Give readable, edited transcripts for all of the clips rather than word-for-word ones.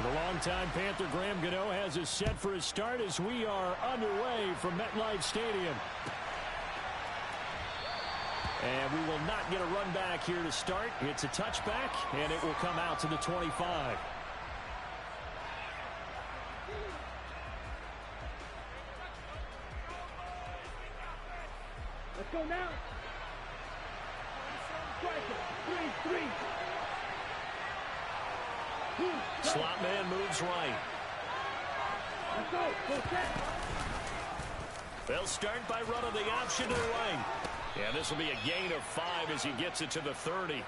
The longtime Panther Graham Gano has us set for a start as we are underway from MetLife Stadium. And we will not get a run back here to start. It's a touchback, and it will come out to the 25. Let's go now. Three. Slot man moves right. Let's go. Go set. They'll start by running the option to the right. And this will be a gain of 5 as he gets it to the 30.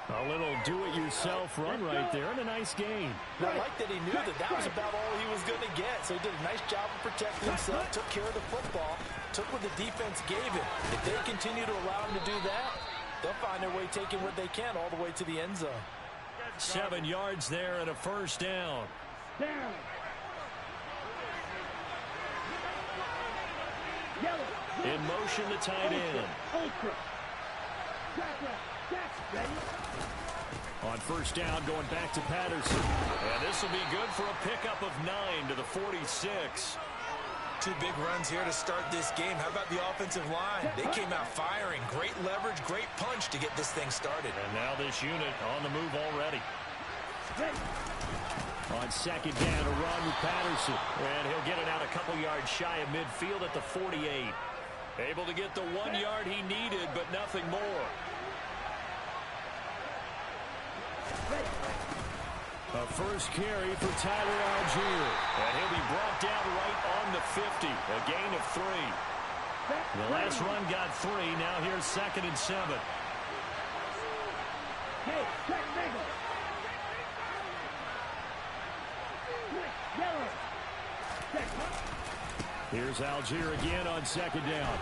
A little do-it-yourself run right there, and a nice gain. I like that he knew that was about all he was going to get. So he did a nice job of protecting himself, took care of the football, took what the defense gave him. If they continue to allow him to do that, they'll find their way taking what they can all the way to the end zone. 7 yards there and a first down. Down. Yellow. In motion, the tight end. Ultra. Jack, ready? On first down, going back to Patterson. And this will be good for a pickup of 9 to the 46. 2 big runs here to start this game. How about the offensive line? They came out firing. Great leverage, great punch to get this thing started. And now this unit on the move already. Ready. On second down, a run with Patterson. And he'll get it out a couple yards shy of midfield at the 48. Able to get the 1 yard he needed, but nothing more. A first carry for Tyler Algier. And he'll be brought down right on the 50. A gain of 3. The last run got 3. Now here's 2nd and 7. Hey, check Nagel. Yellow. Check. Here's Algier again on second down.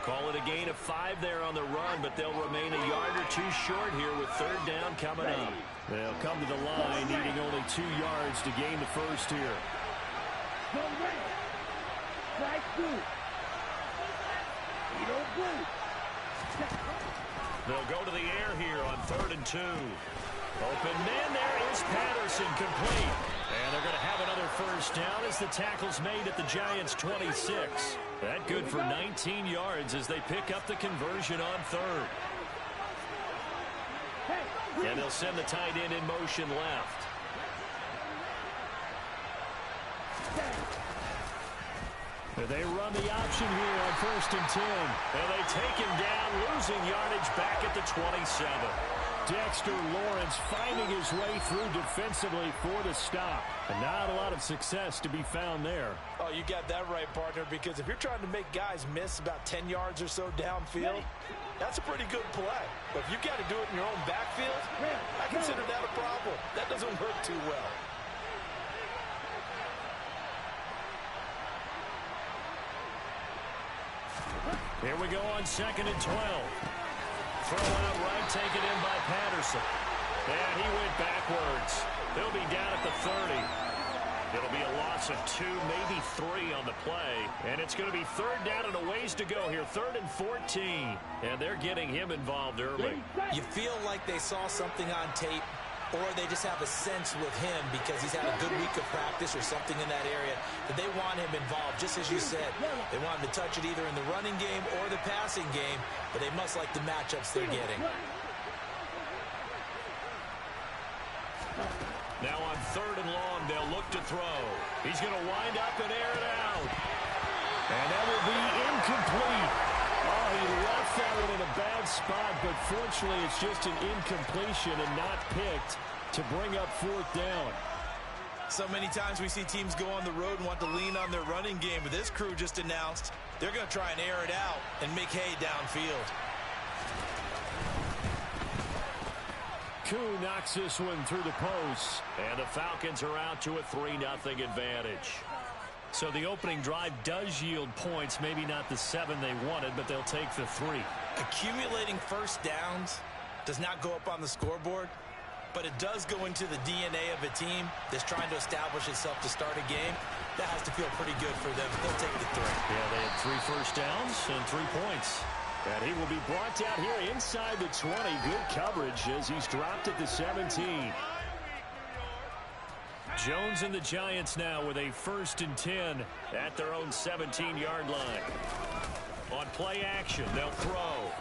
Call it a gain of 5 there on the run, but they'll remain a yard or 2 short here with third down coming up. They'll come to the line needing only 2 yards to gain the first here. They'll go to the air here on 3rd and 2. Open man, there is Patterson, complete. And they're going to have another first down as the tackle's made at the Giants' 26. That good for 19 yards as they pick up the conversion on 3rd. And they'll send the tight end in motion left. They run the option here on 1st and 10. And they take him down, losing yardage back at the 27. Dexter Lawrence finding his way through defensively for the stop. And not a lot of success to be found there. Oh, you got that right, partner, because if you're trying to make guys miss about 10 yards or so downfield, that's a pretty good play. But if you've got to do it in your own backfield, I consider that a problem. That doesn't work too well. Here we go on 2nd and 12. Throw out right, taken in by Patterson. And he went backwards. He'll be down at the 30. It'll be a loss of 2, maybe 3 on the play. And it's going to be 3rd down and a ways to go here. 3rd and 14. And they're getting him involved early. You feel like they saw something on tape, or they just have a sense with him because he's had a good week of practice or something in that area that they want him involved, just as you said. They want him to touch it either in the running game or the passing game, but they must like the matchups they're getting. Now on 3rd and long, they'll look to throw. He's going to wind up and air it out. And that will be incomplete. Oh, he left that one in a bad spot, but fortunately it's just an incompletion and not picked to bring up 4th down. So many times we see teams go on the road and want to lean on their running game, but this crew just announced they're going to try and air it out and make hay downfield. Koo knocks this one through the post, and the Falcons are out to a 3-0 advantage. So the opening drive does yield points, maybe not the 7 they wanted, but they'll take the 3. Accumulating first downs does not go up on the scoreboard, but it does go into the DNA of a team that's trying to establish itself to start a game. That has to feel pretty good for them. They'll take the 3. Yeah, they had 3 first downs and 3 points. And he will be brought down here inside the 20. Good coverage as he's dropped at the 17. Jones and the Giants now with a 1st and 10 at their own 17-yard line. On play action, they'll throw.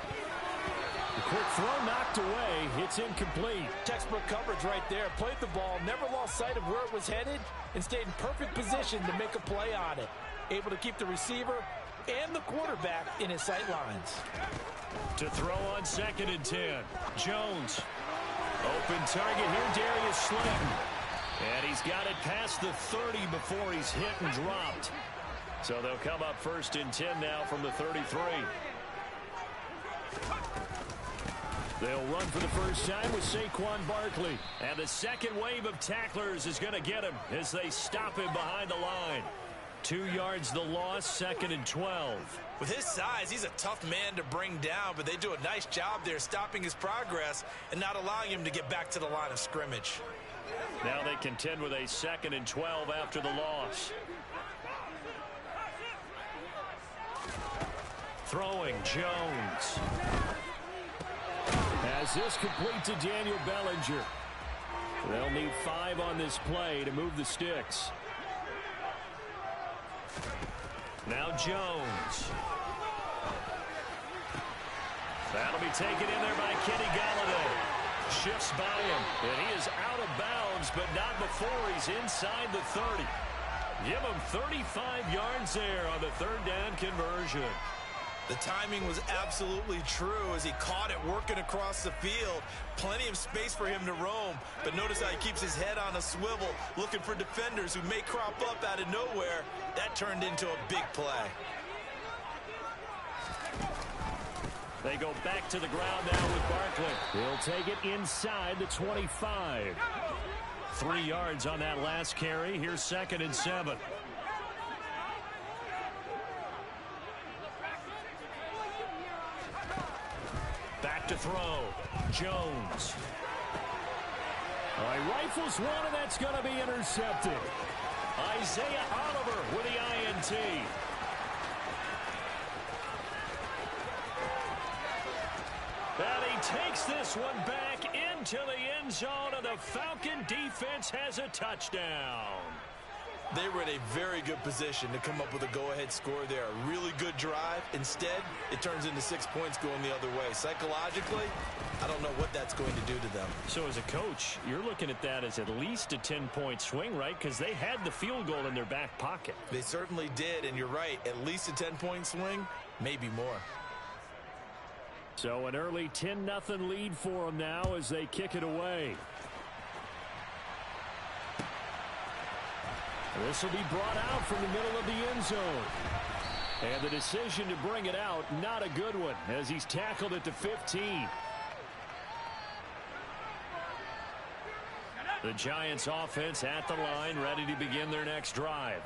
The quick throw knocked away. It's incomplete. Textbook coverage right there. Played the ball, never lost sight of where it was headed, and stayed in perfect position to make a play on it. Able to keep the receiver and the quarterback in his sight lines. To throw on 2nd and 10. Jones. Open target here, Darius Slayton. And he's got it past the 30 before he's hit and dropped. So they'll come up 1st and 10 now from the 33. They'll run for the first time with Saquon Barkley. And the second wave of tacklers is going to get him as they stop him behind the line. 2 yards the loss, 2nd and 12. With his size, he's a tough man to bring down, but they do a nice job there stopping his progress and not allowing him to get back to the line of scrimmage. Now they contend with a 2nd and 12 after the loss. Throwing, Jones. As this complete to Daniel Bellinger. They'll need 5 on this play to move the sticks. Now Jones. That'll be taken in there by Kenny Golladay. Shifts by him, and he is out of bounds, but not before he's inside the 30. Give him 35 yards there on the 3rd down conversion. The timing was absolutely true as he caught it working across the field. Plenty of space for him to roam, but notice how he keeps his head on a swivel, looking for defenders who may crop up out of nowhere. That turned into a big play. They go back to the ground now with Barkley. He'll take it inside the 25. 3 yards on that last carry. Here's 2nd and 7. Back to throw. Jones. He rifles one, and that's going to be intercepted. Isaiah Oliver with the INT. And he takes this one back into the end zone, and the Falcon defense has a touchdown. They were in a very good position to come up with a go-ahead score there. A really good drive. Instead, it turns into 6 points going the other way. Psychologically, I don't know what that's going to do to them. So as a coach, you're looking at that as at least a 10-point swing, right? Because they had the field goal in their back pocket. They certainly did, and you're right. At least a 10-point swing, maybe more. So an early 10-0 lead for them now as they kick it away. This will be brought out from the middle of the end zone. And the decision to bring it out, not a good one, as he's tackled at the 15. The Giants offense at the line, ready to begin their next drive.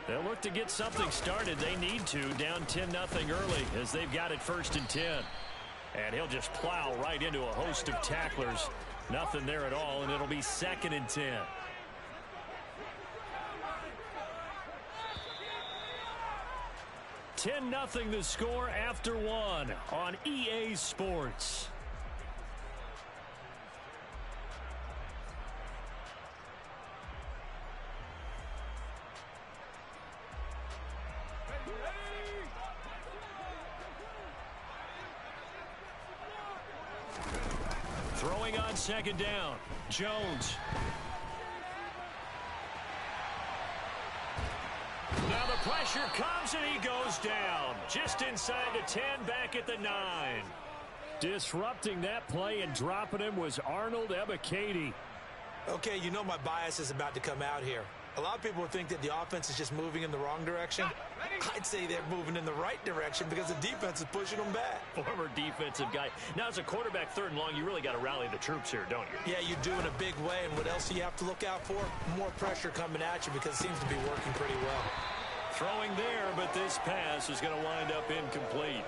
They'll look to get something started. They need to, down 10-0 early as they've got it 1st and 10. And he'll just plow right into a host of tacklers. Nothing there at all, and it'll be 2nd and 10. $10-0 the score after 1 on EA Sports. Throwing on 2nd down. Jones. Now the pressure comes and he goes down. Just inside the 10, back at the 9. Disrupting that play and dropping him was Arnold Ebiketie. Okay, you know my bias is about to come out here. A lot of people think that the offense is just moving in the wrong direction. I'd say they're moving in the right direction because the defense is pushing them back. Former defensive guy. Now, as a quarterback 3rd and long, you really got to rally the troops here, don't you? Yeah, you do in a big way. And what else do you have to look out for? More pressure coming at you because it seems to be working pretty well. Throwing there, but this pass is going to wind up incomplete.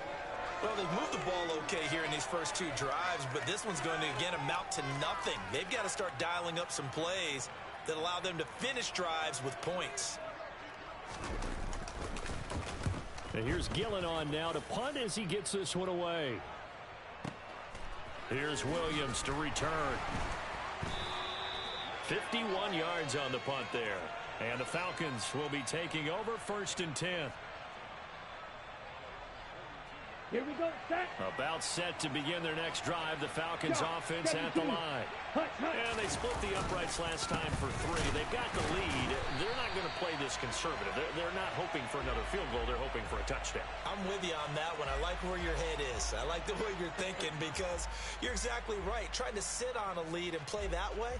Well, they've moved the ball okay here in these first 2 drives, but this one's going to, again, amount to nothing. They've got to start dialing up some plays that allow them to finish drives with points. And here's Gillen on now to punt as he gets this one away. Here's Williams to return. 51 yards on the punt there. And the Falcons will be taking over 1st and 10. Here we go, set. About set to begin their next drive. The Falcons offense at the line. And they split the uprights last time for 3. They've got the lead. They're not going to play this conservative. They're not hoping for another field goal. They're hoping for a touchdown. I'm with you on that one. I like where your head is. I like the way you're thinking because you're exactly right. Trying to sit on a lead and play that way,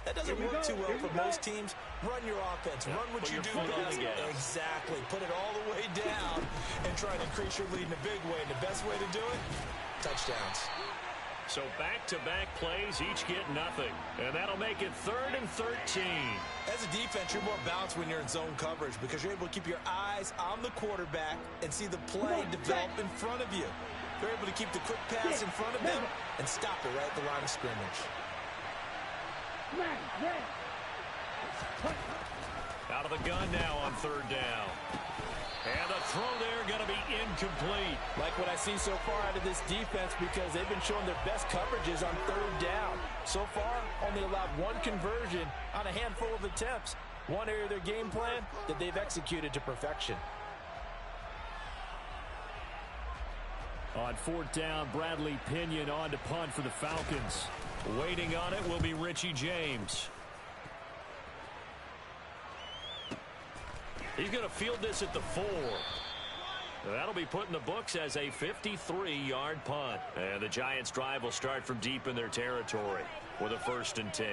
that doesn't work too well for most teams. Run your offense. Run what you do best. Exactly. Put it all the way down and try to increase your lead in a big way. And the best way to do it, touchdowns. So back-to-back plays, each get nothing. And that'll make it 3rd and 13. As a defense, you're more balanced when you're in zone coverage because you're able to keep your eyes on the quarterback and see the play develop in front of you. You're able to keep the quick pass in front of them and stop it right at the line of scrimmage. Out of the gun now on 3rd down. And the throw there going to be incomplete. Like what I see so far out of this defense because they've been showing their best coverages on 3rd down. So far, only allowed 1 conversion on a handful of attempts. One area of their game plan that they've executed to perfection. On 4th down, Bradley Pinion on to punt for the Falcons. Waiting on it will be Richie James. He's going to field this at the 4. That'll be put in the books as a 53-yard punt. And the Giants' drive will start from deep in their territory with a 1st and 10.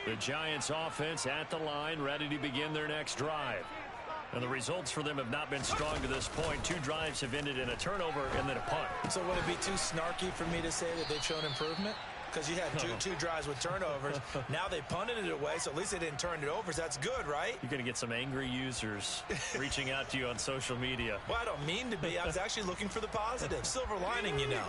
The Giants' offense at the line, ready to begin their next drive. And the results for them have not been strong to this point. 2 drives have ended in a turnover and then a punt. So would it be too snarky for me to say that they've shown improvement? Because you had two drives with turnovers. Now they punted it away, so at least they didn't turn it over. So that's good, right? You're going to get some angry users reaching out to you on social media. Well, I don't mean to be. I was actually looking for the positive. Silver lining, you know.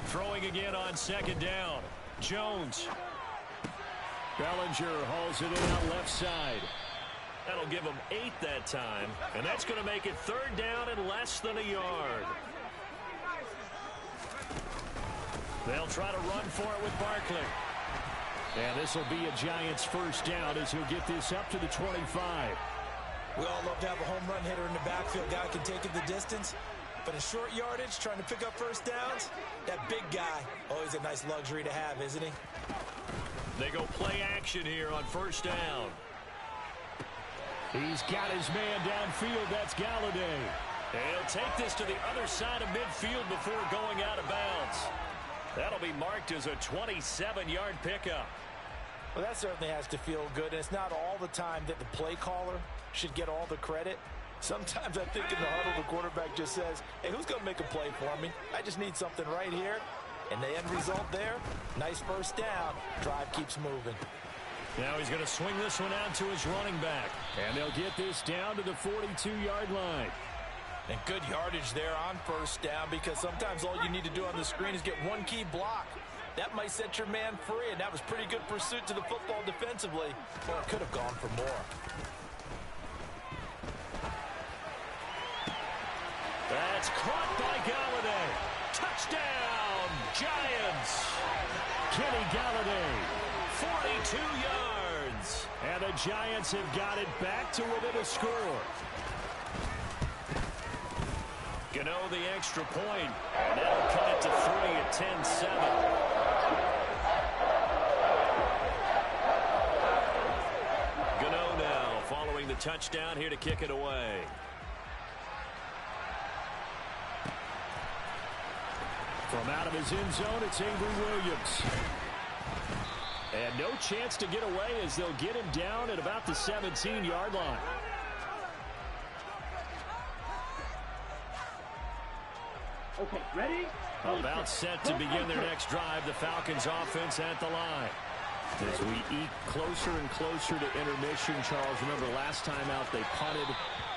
Throwing again on 2nd down. Jones. Bellinger hauls it in out left side. That'll give them 8 that time. And that's going to make it 3rd down and less than a yard. They'll try to run for it with Barkley. And this will be a Giants 1st down as he'll get this up to the 25. We all love to have a home run hitter in the backfield. Guy can take it the distance. But in short yardage, trying to pick up 1st downs, that big guy, always a nice luxury to have, isn't he? They go play action here on 1st down. He's got his man downfield. That's Galladay. And he'll take this to the other side of midfield before going out of bounds. That'll be marked as a 27-yard pickup. Well, that certainly has to feel good. And it's not all the time that the play caller should get all the credit. Sometimes I think in the huddle, the quarterback just says, hey, who's going to make a play for me? I just need something right here. And the end result there, nice 1st down. Drive keeps moving. Now he's going to swing this one out to his running back. And they'll get this down to the 42-yard line. And good yardage there on 1st down because sometimes all you need to do on the screen is get 1 key block. That might set your man free, and that was pretty good pursuit to the football defensively. Or it could have gone for more. That's caught by Galladay. Touchdown, Giants. Kenny Galladay, 42 yards. And the Giants have got it back to within a score. Gano the extra point. And that'll cut it to 3 at 10-7. Gano now following the touchdown here to kick it away. From out of his end zone, it's Avery Williams. And no chance to get away as they'll get him down at about the 17-yard line. Okay, ready? About set to begin their next drive. The Falcons offense at the line. As we eke closer and closer to intermission, Charles, remember last time out they punted.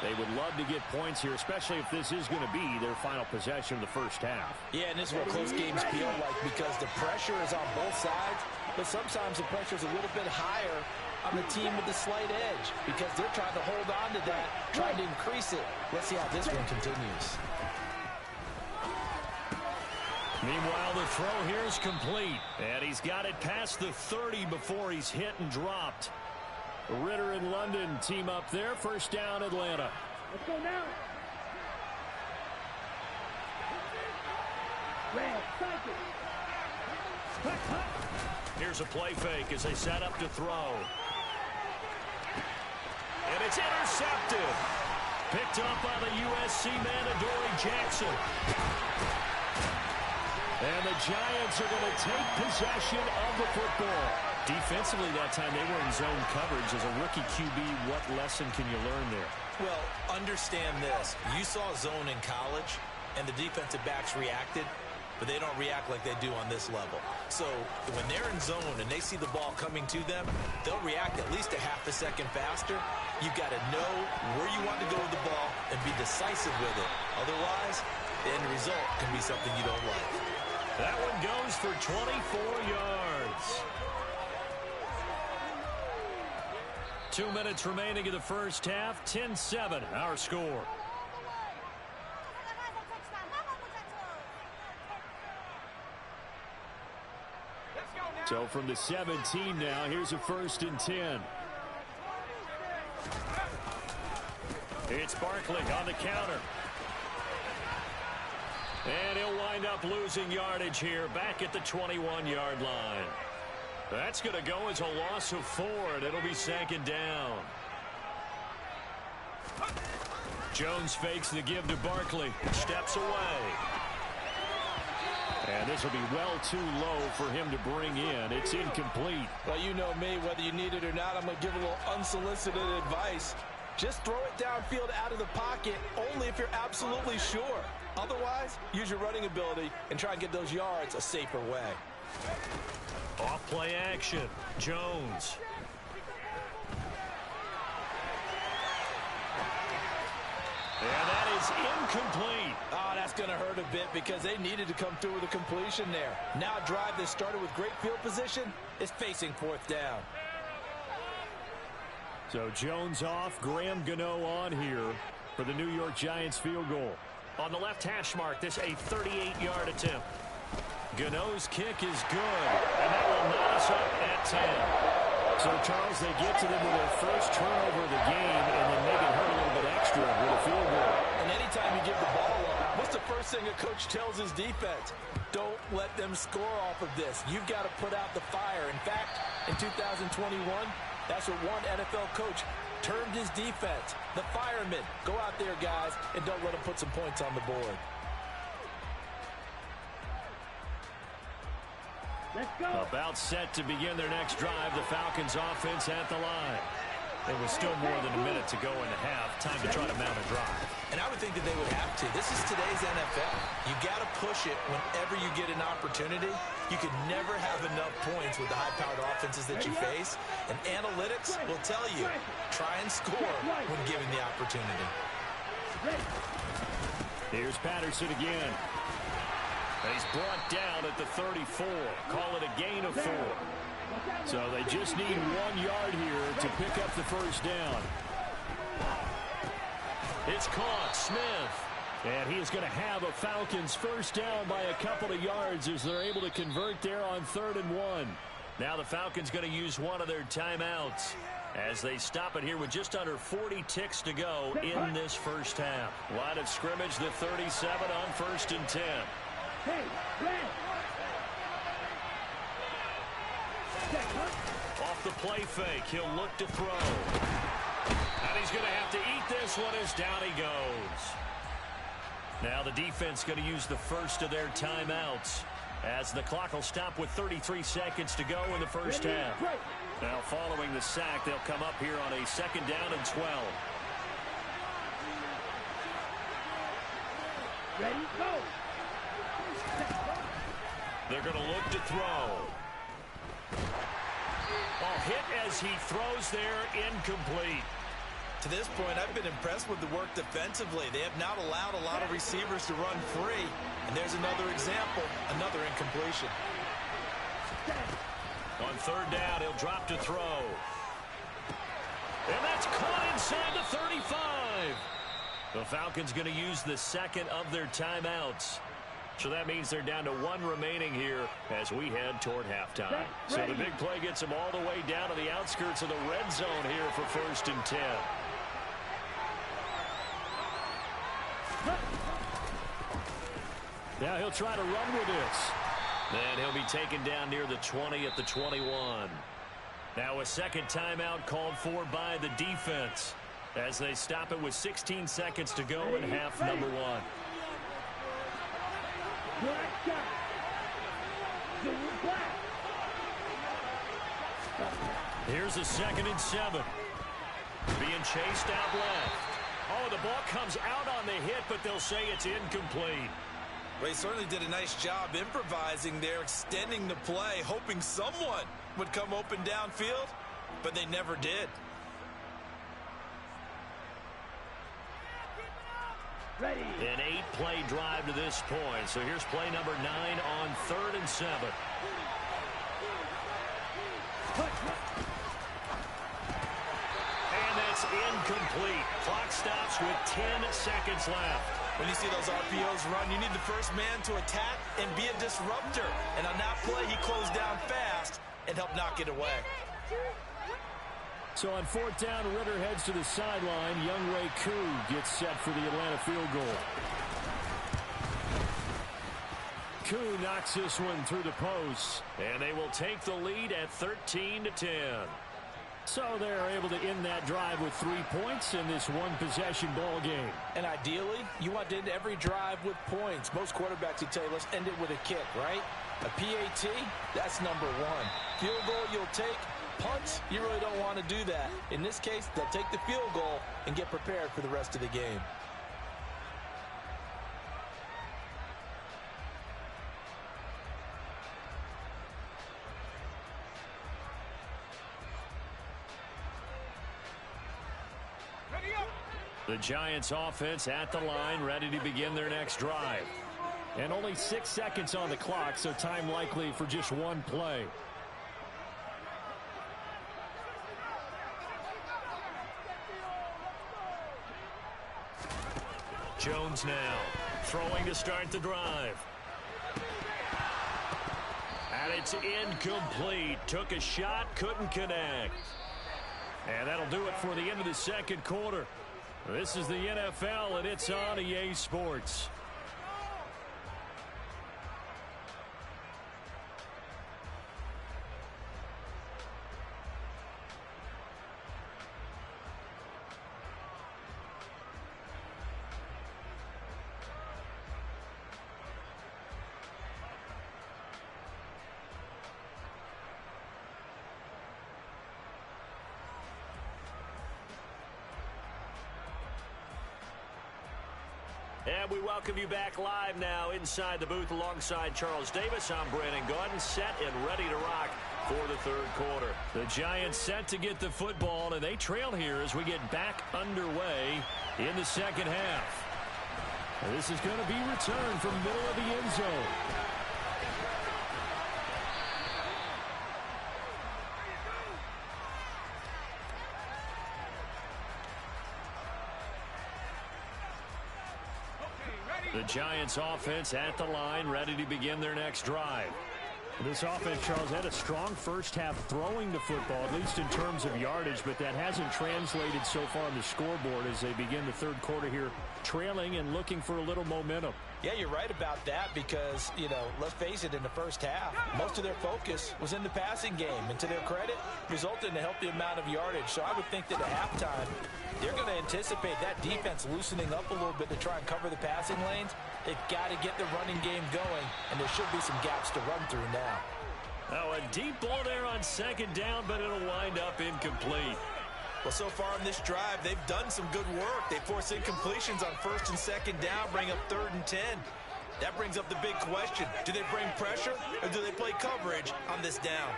They would love to get points here, especially if this is going to be their final possession of the 1st half. Yeah, and this is what close games feel like because the pressure is on both sides. but sometimes the pressure is a little bit higher on the team with the slight edge because they're trying to hold on to that, trying to increase it. Let's see how this one continues. Meanwhile, the throw here is complete, and he's got it past the 30 before he's hit and dropped. Ritter and London team up there. First down, Atlanta. Let's go now. Red, cycle. Here's a play fake as they set up to throw. And it's intercepted. Picked up by the USC man, Adoree Jackson. And the Giants are going to take possession of the football. Defensively that time, they were in zone coverage. As a rookie QB, what lesson can you learn there? Well, understand this. You saw zone in college, and the defensive backs reacted, but they don't react like they do on this level. So when they're in zone and they see the ball coming to them, they'll react at least a half a second faster. You've got to know where you want to go with the ball and be decisive with it. Otherwise, the end result can be something you don't like. That one goes for 24 yards. 2 minutes remaining in the first half. 10-7, our score. So from the 17 now, here's a 1st and 10. It's Barkley on the counter. And he'll wind up losing yardage here back at the 21-yard line. That's going to go as a loss of 4, and it'll be 2nd down. Jones fakes the give to Barkley. Steps away. And this will be well too low for him to bring in. It's incomplete. Well, you know me, whether you need it or not, I'm going to give a little unsolicited advice. Just throw it downfield out of the pocket only if you're absolutely sure. Otherwise, use your running ability and try and get those yards a safer way. Off play action. Jones. And that is incomplete. Oh, that's going to hurt a bit because they needed to come through with a completion there. Now a drive that started with great field position is facing 4th down. So Jones off, Graham Gano on here for the New York Giants field goal. On the left hash mark, this a 38-yard attempt. Gano's kick is good, and that will knot us up at 10. So, Charles, they get to them with their first turnover of the game, and then make it hurt a little bit extra with a field goal. And anytime you give the ball up, what's the first thing a coach tells his defense? Don't let them score off of this. You've got to put out the fire. In fact, in 2021, that's what one NFL coach termed his defense. The firemen. Go out there, guys, and don't let them put some points on the board. Let's go. About set to begin their next drive. The Falcons offense at the line. It was still more than a minute to go in the half. Time to try to mount a drive. And I would think that they would have to. This is today's NFL. You got to push it whenever you get an opportunity. You can never have enough points with the high-powered offenses that you face. And analytics will tell you, try and score when given the opportunity. Here's Patterson again. He's brought down at the 34. Call it a gain of 4. So they just need 1 yard here to pick up the first down. It's caught. Smith. And he is going to have a Falcons first down by a couple of yards as they're able to convert there on 3rd and 1. Now the Falcons going to use one of their timeouts as they stop it here with just under 40 ticks to go in this first half. Line of scrimmage, the 37 on 1st and 10. Hey, red. Off the play fake, he'll look to throw. And he's going to have to eat this one as down he goes. Now the defense going to use the first of their timeouts as the clock will stop with 33 seconds to go in the first half. Now following the sack, they'll come up here on a 2nd down and 12. Ready, go. They're going to look to throw. Oh, hit as he throws there, incomplete. To this point, I've been impressed with the work defensively. They have not allowed a lot of receivers to run free. And there's another example, another incompletion. On third down. He'll drop to throw. And that's caught inside the 35. The Falcons going to use the second of their timeouts. So that means they're down to one remaining here as we head toward halftime. So the big play gets them all the way down to the outskirts of the red zone here for 1st and 10. Now he'll try to run with this. And he'll be taken down near the 20 at the 21. Now a second timeout called for by the defense as they stop it with 16 seconds to go in half number one. Here's a 2nd and 7. Being chased out left. Oh, the ball comes out on the hit, but they'll say it's incomplete. Well, he certainly did a nice job improvising there, extending the play, hoping someone would come open downfield, but they never did. Ready. An 8-play drive to this point. So here's play number 9 on 3rd and 7. And that's incomplete. Clock stops with 10 seconds left. When you see those RPOs run, you need the first man to attack and be a disruptor. And on that play, he closed down fast and helped knock it away. So on 4th down, Ritter heads to the sideline. Younghoe Koo gets set for the Atlanta field goal. Koo knocks this one through the post. And they will take the lead at 13-10. So they're able to end that drive with 3 points in this one-possession ball game. And ideally, you want to end every drive with points. Most quarterbacks would tell you, let's end it with a kick, right? A PAT, that's number 1. Field goal you'll take. Punts, you really don't want to do that. In this case, they'll take the field goal and get prepared for the rest of the game. The Giants offense at the line, ready to begin their next drive. And only 6 seconds on the clock, so time likely for just one play. Jones now throwing to start the drive. And it's incomplete. Took a shot, couldn't connect. And that'll do it for the end of the second quarter. This is the NFL, and it's on EA Sports. And we welcome you back live now inside the booth alongside Charles Davis. I'm Brandon Gaudin, set and ready to rock for the third quarter. The Giants set to get the football, and they trail here as we get back underway in the second half. And this is going to be returned from the middle of the end zone. The Giants offense at the line, ready to begin their next drive. This offense, Charles, had a strong first half throwing the football, at least in terms of yardage, but that hasn't translated so far on the scoreboard as they begin the third quarter here, trailing and looking for a little momentum. Yeah, you're right about that because, you know, let's face it, in the first half, most of their focus was in the passing game. And to their credit, resulted in a healthy amount of yardage. So I would think that at halftime, they're going to anticipate that defense loosening up a little bit to try and cover the passing lanes. They've got to get the running game going, and there should be some gaps to run through now. Oh, a deep ball there on second down, but it'll wind up incomplete. Well, so far in this drive, they've done some good work. They force incompletions on first and second down, bring up 3rd and 10. That brings up the big question. Do they bring pressure, or do they play coverage on this down?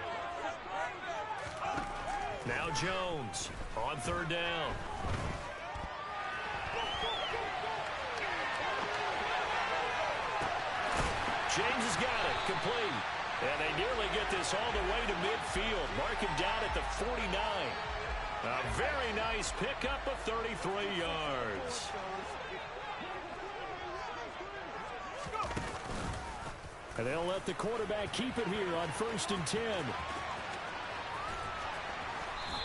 Now Jones on 3rd down. James has got it, complete. And they nearly get this all the way to midfield. Mark him down at the 49. A very nice pickup of 33 yards. And they'll let the quarterback keep it here on 1st and 10.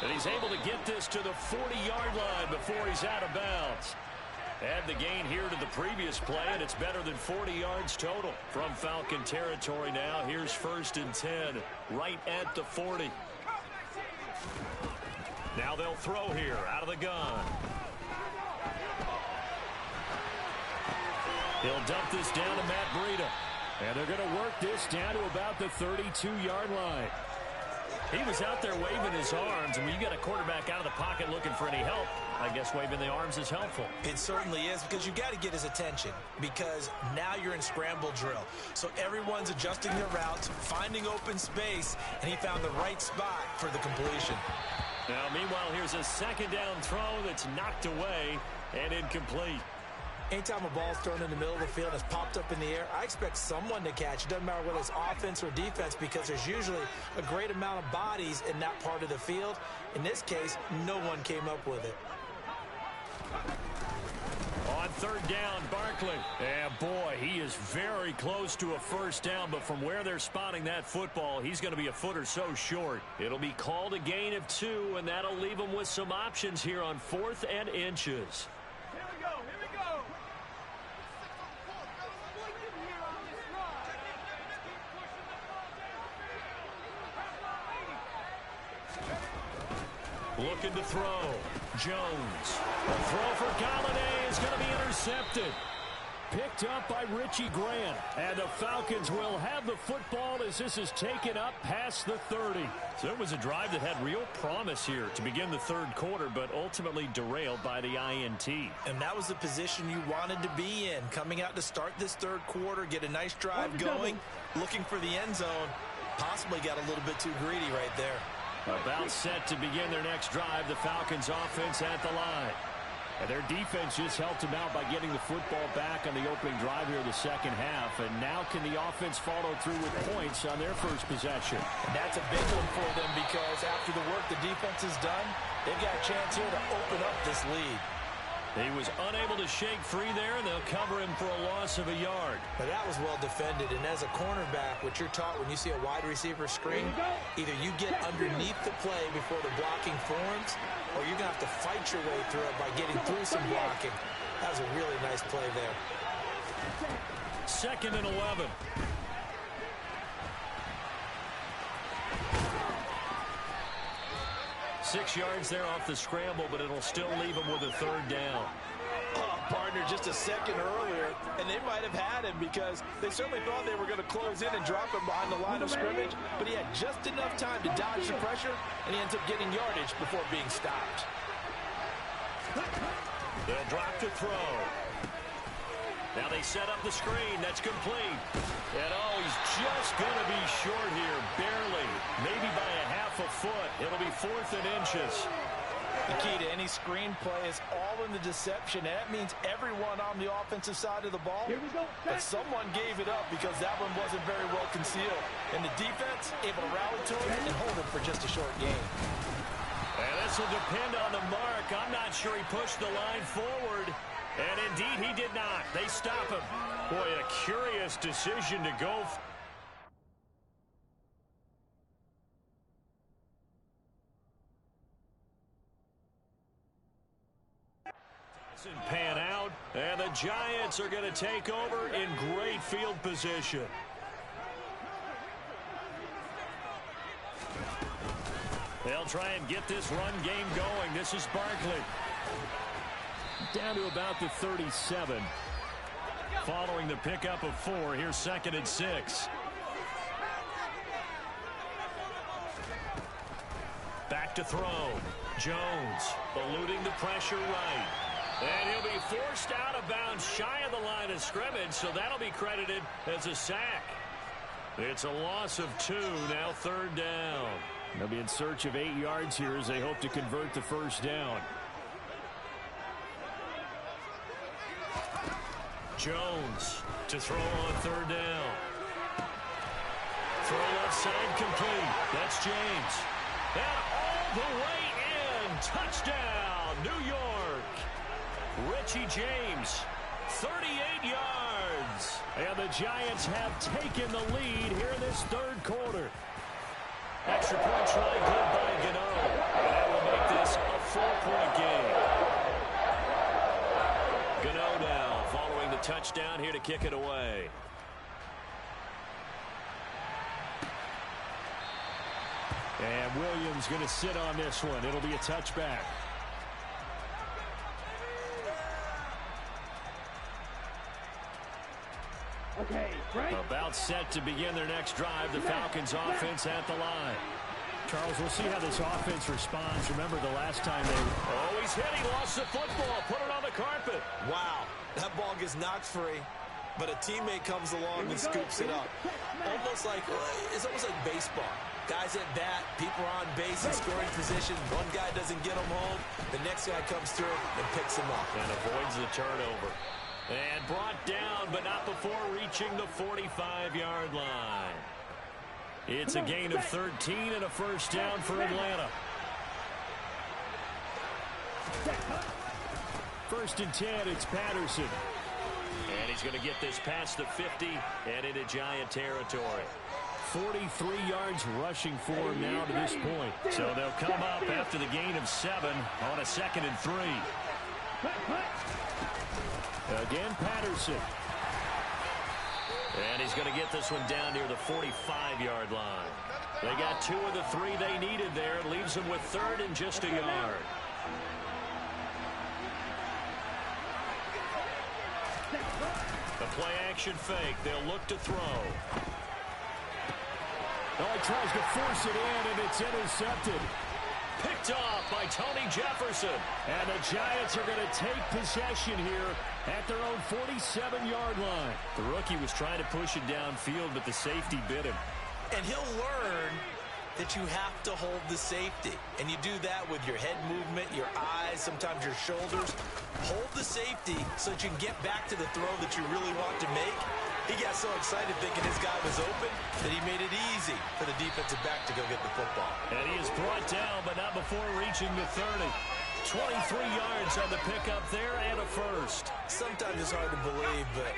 And he's able to get this to the 40-yard line before he's out of bounds. Add the gain here to the previous play, and it's better than 40 yards total. From Falcon territory now, here's 1st and 10, right at the 40. Now they'll throw here out of the gun. He'll dump this down to Matt Breida. And they're going to work this down to about the 32-yard line. He was out there waving his arms, and when you got a quarterback out of the pocket looking for any help, I guess waving the arms is helpful. It certainly is, because you got to get his attention, because now you're in scramble drill. So everyone's adjusting their routes, finding open space, and he found the right spot for the completion. Now, meanwhile, here's a 2nd down throw that's knocked away and incomplete. Anytime a ball's thrown in the middle of the field and it's popped up in the air, I expect someone to catch. It doesn't matter whether it's offense or defense, because there's usually a great amount of bodies in that part of the field. In this case, no one came up with it. On 3rd down, Barkley. And boy, he is very close to a 1st down, but from where they're spotting that football, he's going to be a foot or so short. It'll be called a gain of 2, and that'll leave him with some options here on 4th and inches. Looking to throw. Jones. The throw for Galladay is going to be intercepted. Picked up by Richie Grant. And the Falcons will have the football as this is taken up past the 30. So it was a drive that had real promise here to begin the 3rd quarter, but ultimately derailed by the INT. And that was the position you wanted to be in. Coming out to start this 3rd quarter, get a nice drive going, looking for the end zone. Possibly got a little bit too greedy right there. About set to begin their next drive, the Falcons offense at the line. And their defense just helped them out by getting the football back on the opening drive here in the 2nd half. And now can the offense follow through with points on their first possession? And that's a big one for them, because after the work the defense has done, they've got a chance here to open up this lead. He was unable to shake free there, and they'll cover him for a loss of a yard. But that was well defended, and as a cornerback, what you're taught when you see a wide receiver screen, either you get underneath the play before the blocking forms, or you're going to have to fight your way through it by getting through some blocking. That was a really nice play there. 2nd and 11. Six yards there off the scramble, but it'll still leave him with a 3rd down. Oh, partner, just a second earlier, and they might have had him, because they certainly thought they were going to close in and drop him behind the line of scrimmage, but he had just enough time to dodge the pressure, and he ends up getting yardage before being stopped. They'll drop to throw. Now they set up the screen. That's complete. And, oh, he's just going to be short here, barely, maybe by a half a foot. It'll be 4th and inches. The key to any screen play is all in the deception, and that means everyone on the offensive side of the ball. But someone gave it up, because that one wasn't very well concealed. And the defense able to rally to it and hold it for just a short game. And this will depend on the mark. I'm not sure he pushed the line forward. And indeed, he did not. They stop him. Boy, a curious decision to go. Doesn't pan out, and the Giants are going to take over in great field position. They'll try and get this run game going. This is Barkley. Down to about the 37. Following the pickup of 4, here's 2nd and 6. Back to throw. Jones eluding the pressure right. And he'll be forced out of bounds shy of the line of scrimmage, so that'll be credited as a sack. It's a loss of 2, now 3rd down. They'll be in search of 8 yards here as they hope to convert the 1st down. Jones to throw on 3rd down. Throw left side complete. That's James. And all the way in. Touchdown, New York. Richie James, 38 yards. And the Giants have taken the lead here in this third quarter. Extra point try good by Gano. That will make this a 4-point game. Gano now following the touchdown here to kick it away. And Williams going to sit on this one. It'll be a touchback. Okay, right. About set to begin their next drive. The Falcons offense at the line. Charles, we'll see how this offense responds. Remember the last time they... Oh, he's hit. He lost the football. Put it on the carpet. Wow. That ball gets knocked free, but a teammate comes along and scoops it up. It's almost like baseball. Guys at bat, people are on base in scoring position. One guy doesn't get him home. The next guy comes through and picks him up. And avoids the turnover. And brought down, but not before reaching the 45-yard line. It's a gain of 13 and a first down for Atlanta. First and 10, it's Patterson. And he's going to get this past the 50 and into Giant territory. 43 yards rushing for him now to this point. So they'll come up after the gain of 7 on a 2nd and 3. Again, Patterson. And he's going to get this one down near the 45-yard line. They got 2 of the 3 they needed there. It leaves them with 3rd and just a yard. The play-action fake. They'll look to throw. Oh, he tries to force it in, and it's intercepted. Picked off by Tony Jefferson. And the Giants are going to take possession here at their own 47-yard line. The rookie was trying to push it downfield, but the safety bit him. And he'll learn that you have to hold the safety. And you do that with your head movement, your eyes, sometimes your shoulders. Hold the safety so that you can get back to the throw that you really want to make. He got so excited thinking his guy was open that he made it easy for the defensive back to go get the football. And he is brought down, but not before reaching the 30. 23 yards on the pickup there and a first. Sometimes it's hard to believe, but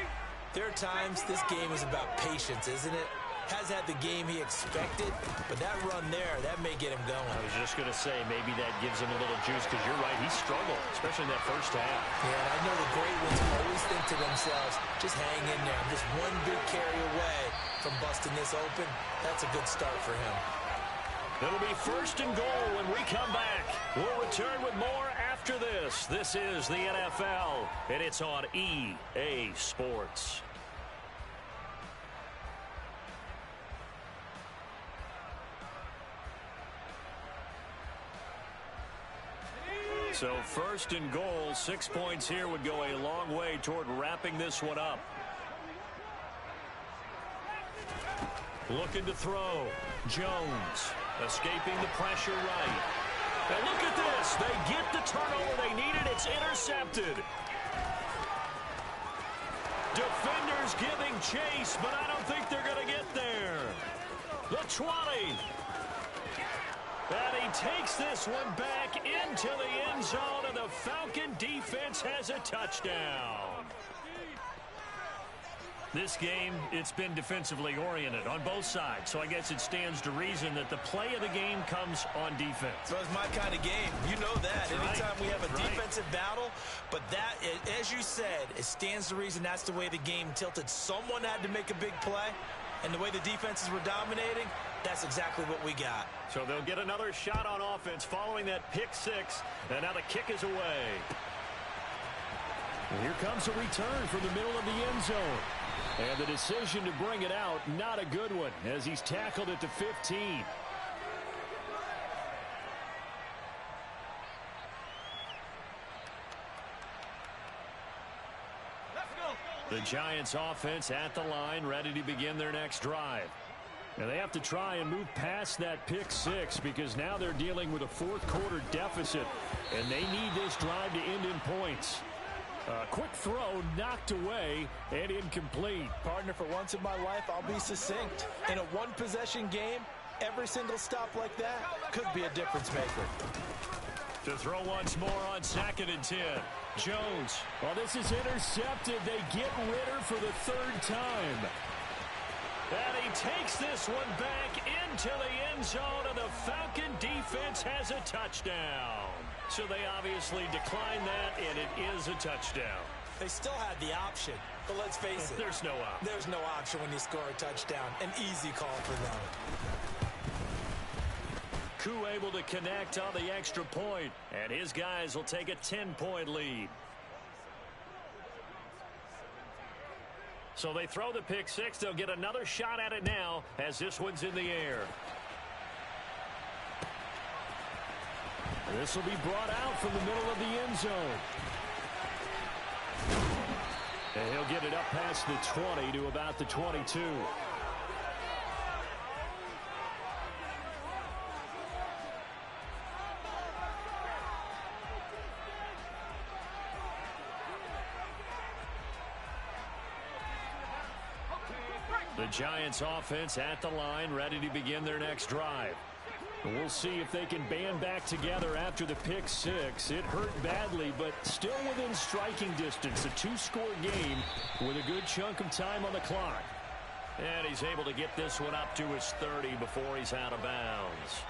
there are times this game is about patience, isn't it? Has had the game he expected, but that run there, that may get him going. I was just going to say, maybe that gives him a little juice, because you're right, he struggled, especially in that first half. Yeah, and I know the great ones always think to themselves, just hang in there. I'm just one big carry away from busting this open. That's a good start for him. It'll be 1st and goal when we come back. We'll return with more after this. This is the NFL, and it's on EA Sports. So 1st and goal, 6 points here would go a long way toward wrapping this one up. Looking to throw. Jones escaping the pressure right. And look at this. They get the turnover they needed. It's intercepted. Defenders giving chase, but I don't think they're going to get there. The 20. And he takes this one back into the end zone, and the Falcon defense has a touchdown. This game, it's been defensively oriented on both sides, so I guess it stands to reason that the play of the game comes on defense. So it's my kind of game. You know that. Anytime we have a defensive battle, but that, as you said, it stands to reason that's the way the game tilted. Someone had to make a big play, and the way the defenses were dominating, that's exactly what we got. So they'll get another shot on offense following that pick 6, and now the kick is away. And here comes a return from the middle of the end zone. And the decision to bring it out, not a good one, as he's tackled at the 15. The Giants offense at the line, ready to begin their next drive. And they have to try and move past that pick 6 because now they're dealing with a 4th quarter deficit, and they need this drive to end in points. A quick throw knocked away and incomplete. Partner, for once in my life, I'll be succinct. In a one-possession game, every single stop like that could be a difference maker. To throw once more on 2nd and 10. Jones. Well, this is intercepted. They get Ritter for the 3rd time. And he takes this one back into the end zone, and the Falcon defense has a touchdown. So they obviously declined that, and it is a touchdown. They still had the option, but let's face it. There's no option. There's no option when you score a touchdown. An easy call for them. Koo able to connect on the extra point, and his guys will take a 10-point lead. So they throw the pick six. They'll get another shot at it now as this one's in the air. This will be brought out from the middle of the end zone. And he'll get it up past the 20 to about the 22. The Giants offense at the line, ready to begin their next drive. And we'll see if they can band back together after the pick six. It hurt badly, but still within striking distance. A 2-score game with a good chunk of time on the clock. And he's able to get this one up to his 30 before he's out of bounds.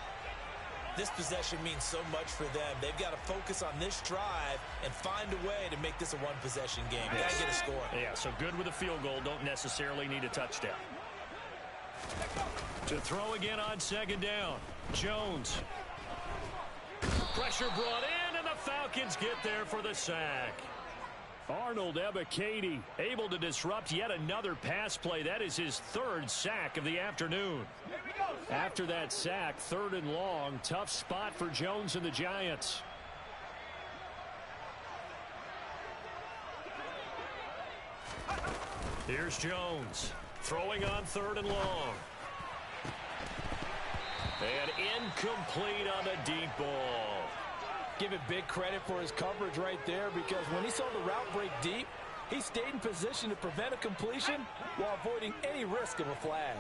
This possession means so much for them. They've got to focus on this drive and find a way to make this a one-possession game. Got to get a score. Yeah, so good with a field goal. Don't necessarily need a touchdown. To throw again on 2nd down. Jones. Pressure brought in, and the Falcons get there for the sack. Arnold Ebiketie able to disrupt yet another pass play. That is his 3rd sack of the afternoon. After that sack, 3rd and long. Tough spot for Jones and the Giants. Here's Jones. Throwing on 3rd and long. And incomplete on the deep ball. Give it big credit for his coverage right there, because when he saw the route break deep, he stayed in position to prevent a completion while avoiding any risk of a flag.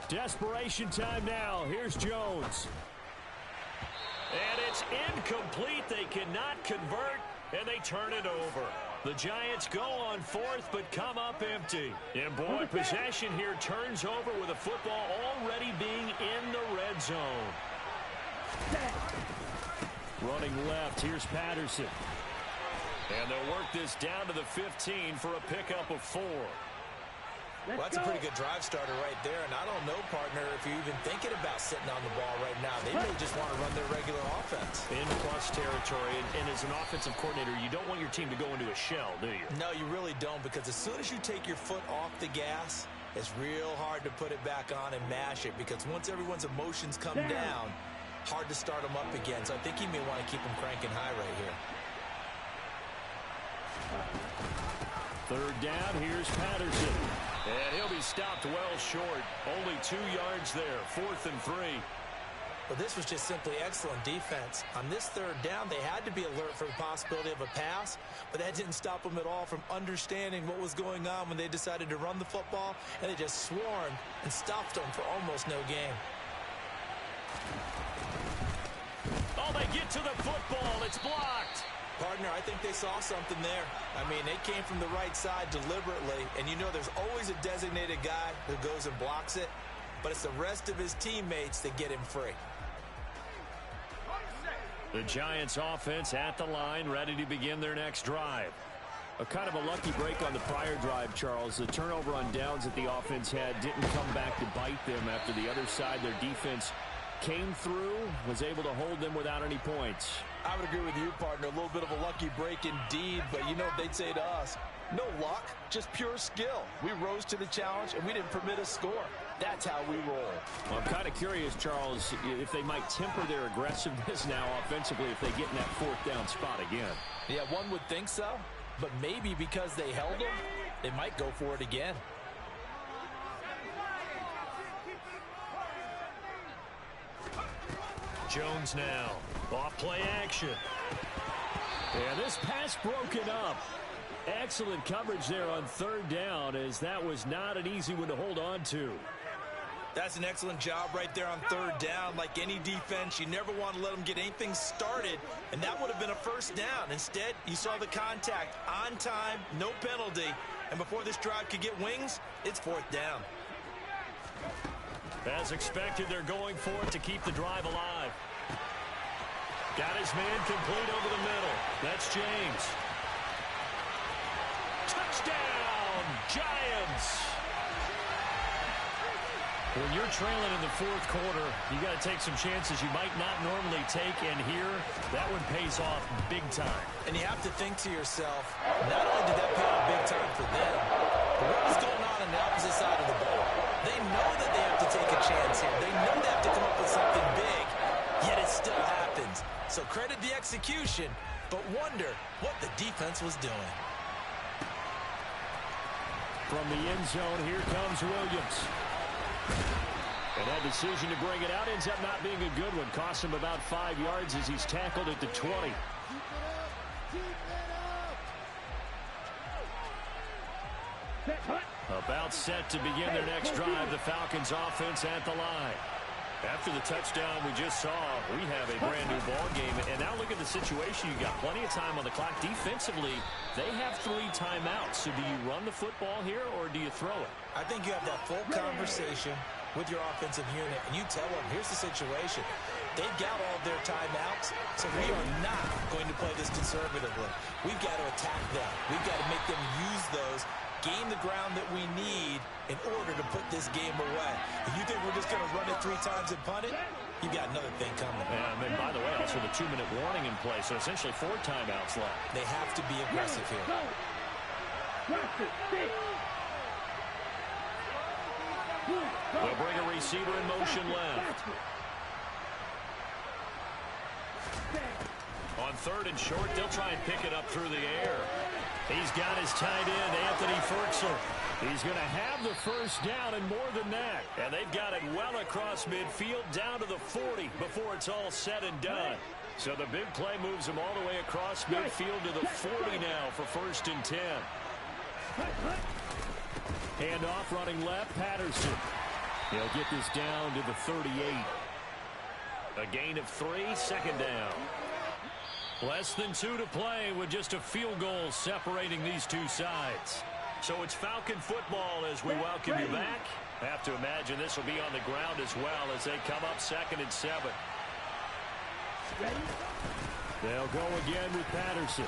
Desperation time now. Here's Jones. And it's incomplete. They cannot convert, and they turn it over. The Giants go on 4th, but come up empty. And boy, possession here turns over with the football already being in the red zone. Running left, here's Patterson. And they'll work this down to the 15 for a pickup of 4. Well, that's a pretty good drive starter right there, and I don't know, partner, if you're even thinking about sitting on the ball right now. They may just want to run their regular offense. In plus territory, and as an offensive coordinator, you don't want your team to go into a shell, do you? No, you really don't, because as soon as you take your foot off the gas, it's real hard to put it back on and mash it, because once everyone's emotions come down, hard to start them up again. So I think he may want to keep them cranking high right here. 3rd down, here's Patterson. And he'll be stopped well short. Only 2 yards there. 4th and 3. Well, this was just simply excellent defense. On this 3rd down, they had to be alert for the possibility of a pass, but that didn't stop them at all from understanding what was going on when they decided to run the football, and they just swarmed and stopped them for almost no gain. Oh, they get to the football. It's blocked. Partner, I think they saw something there. I mean, they came from the right side deliberately, and you know there's always a designated guy who goes and blocks it, but it's the rest of his teammates that get him free. The Giants offense at the line, ready to begin their next drive. A kind of a lucky break on the prior drive, Charles. The turnover on downs that the offense had didn't come back to bite them after the other side. Their defense came through, was able to hold them without any points. I would agree with you, partner. A little bit of a lucky break indeed, but you know what they'd say to us? No luck, just pure skill. We rose to the challenge, and we didn't permit a score. That's how we roll. Well, I'm kind of curious, Charles, if they might temper their aggressiveness now offensively if they get in that 4th down spot again. Yeah, one would think so, but maybe because they held them, they might go for it again. Jones now. Off play action. And this pass broken up. Excellent coverage there on third down, as that was not an easy one to hold on to. That's an excellent job right there on third down. Like any defense, you never want to let them get anything started, and that would have been a first down. Instead, you saw the contact on time, no penalty, and before this drive could get wings, it's fourth down. As expected, they're going for it to keep the drive alive. Got his man complete over the middle. That's James. Touchdown, Giants! When you're trailing in the fourth quarter, you got to take some chances you might not normally take, and here, that one pays off big time. And you have to think to yourself, not only did that pay off big time for them, but what is going on the opposite side of the ball? They know that they have to take a chance here. They know they have to come up with something big, yet it still happens. So credit the execution, but wonder what the defense was doing. From the end zone, here comes Williams. And that decision to bring it out ends up not being a good one. Costs him about 5 yards as he's tackled at the 20. About set to begin their next drive, the Falcons offense at the line. After the touchdown we just saw, we have a brand new ball game. And now look at the situation. You got plenty of time on the clock. Defensively, they have 3 timeouts. So do you run the football here or do you throw it? I think you have that full conversation with your offensive unit, and you tell them, here's the situation. They've got all of their timeouts, so we are not going to play this conservatively. We've got to attack them. We've got to make them use those, gain the ground that we need in order to put this game away. If you think we're just going to run it 3 times and punt it, you've got another thing coming. And then, by the way, also the 2-minute warning in play, so essentially 4 timeouts left. They have to be aggressive here. They'll bring a receiver in motion left. On 3rd and short, they'll try and pick it up through the air. He's got his tight end, Anthony Fertzel. He's going to have the first down and more than that. And they've got it well across midfield down to the 40 before it's all said and done. So the big play moves them all the way across midfield to the 40 now for 1st and 10. Handoff running left, Patterson. He'll get this down to the 38. A gain of 3, 2nd down. Less than 2 to play with just a field goal separating these two sides. So it's Falcon football as we welcome you back. I have to imagine this will be on the ground as well as they come up 2nd and 7. They'll go again with Patterson.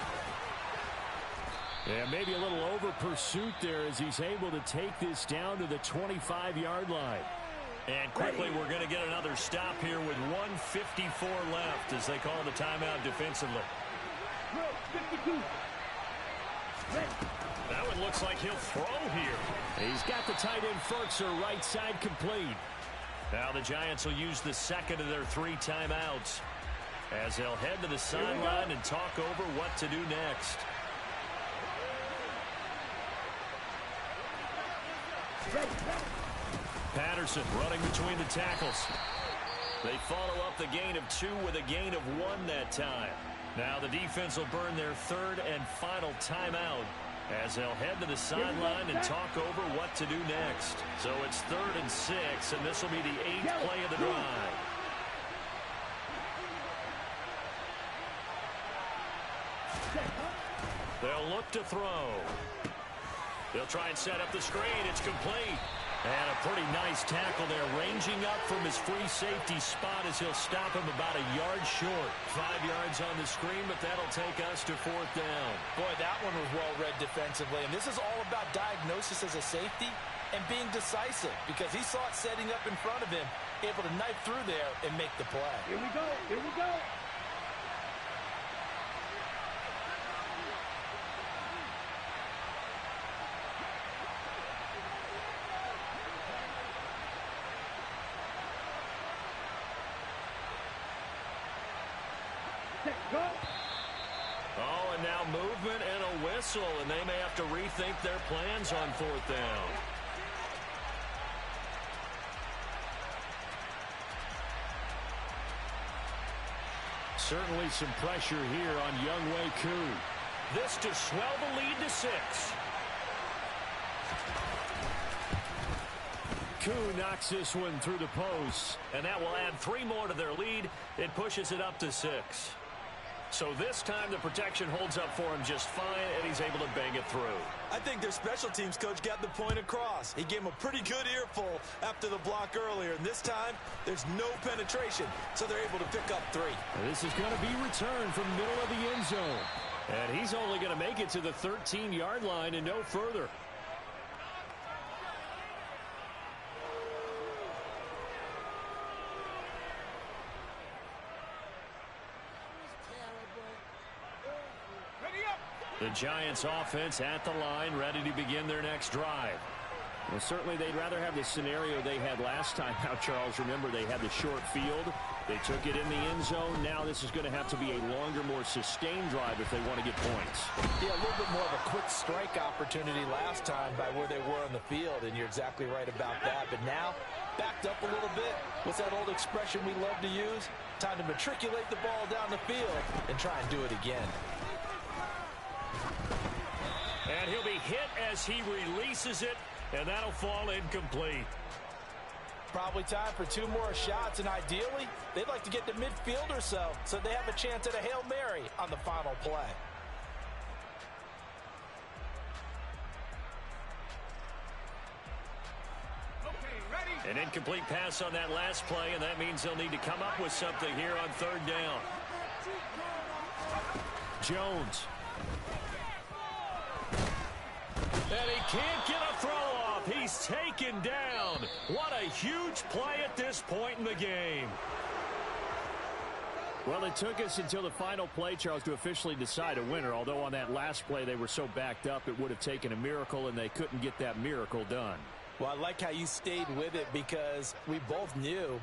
Yeah, maybe a little over pursuit there as he's able to take this down to the 25-yard line. And quickly, we're going to get another stop here with 1:54 left as they call the timeout defensively. That one looks like he'll throw here. He's got the tight end Fertzer right side complete. Now the Giants will use the 2nd of their 3 timeouts as they'll head to the sideline and talk over what to do next. Patterson running between the tackles. They follow up the gain of 2 with a gain of 1 that time. Now the defense will burn their 3rd and final timeout as they'll head to the sideline and talk over what to do next. So it's 3rd and 6, and this will be the 8th play of the drive. They'll look to throw. They'll try and set up the screen. It's complete. And a pretty nice tackle there, ranging up from his free safety spot as he'll stop him about a yard short. 5 yards on the screen, but that'll take us to 4th down. Boy, that one was well read defensively. And this is all about diagnosis as a safety and being decisive because he saw it setting up in front of him, able to knife through there and make the play. Here we go. Here we go. Oh, and now movement and a whistle, and they may have to rethink their plans on 4th down. Certainly some pressure here on Younghoe Koo. This to swell the lead to 6. Koo knocks this one through the post. And that will add 3 more to their lead. It pushes it up to 6. So this time the protection holds up for him just fine, and he's able to bang it through. I think their special teams coach got the point across. He gave him a pretty good earful after the block earlier, and this time there's no penetration, so they're able to pick up 3. This is going to be returned from the middle of the end zone. And he's only going to make it to the 13-yard line and no further. The Giants offense at the line, ready to begin their next drive. Well, certainly they'd rather have the scenario they had last time out, Charles. Remember, they had the short field. They took it in the end zone. Now this is going to have to be a longer, more sustained drive if they want to get points. Yeah, a little bit more of a quick strike opportunity last time by where they were on the field, and you're exactly right about that. But now, backed up a little bit. What's that old expression we love to use? Time to matriculate the ball down the field and try and do it again. And he'll be hit as he releases it, and that'll fall incomplete. Probably time for 2 more shots, and ideally, they'd like to get to midfield or so they have a chance at a Hail Mary on the final play. An incomplete pass on that last play, and that means they'll need to come up with something here on 3rd down. Jones. And he can't get a throw off. He's taken down. What a huge play at this point in the game. Well, it took us until the final play, Charles, to officially decide a winner. Although on that last play they were so backed up it would have taken a miracle, and they couldn't get that miracle done. Well, I like how you stayed with it because we both knew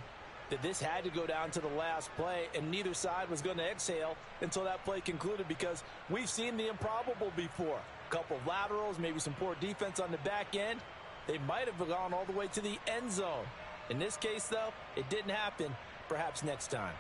that this had to go down to the last play, and neither side was going to exhale until that play concluded, because we've seen the improbable before. A couple of laterals, maybe some poor defense on the back end. They might have gone all the way to the end zone. In this case, though, it didn't happen. Perhaps next time.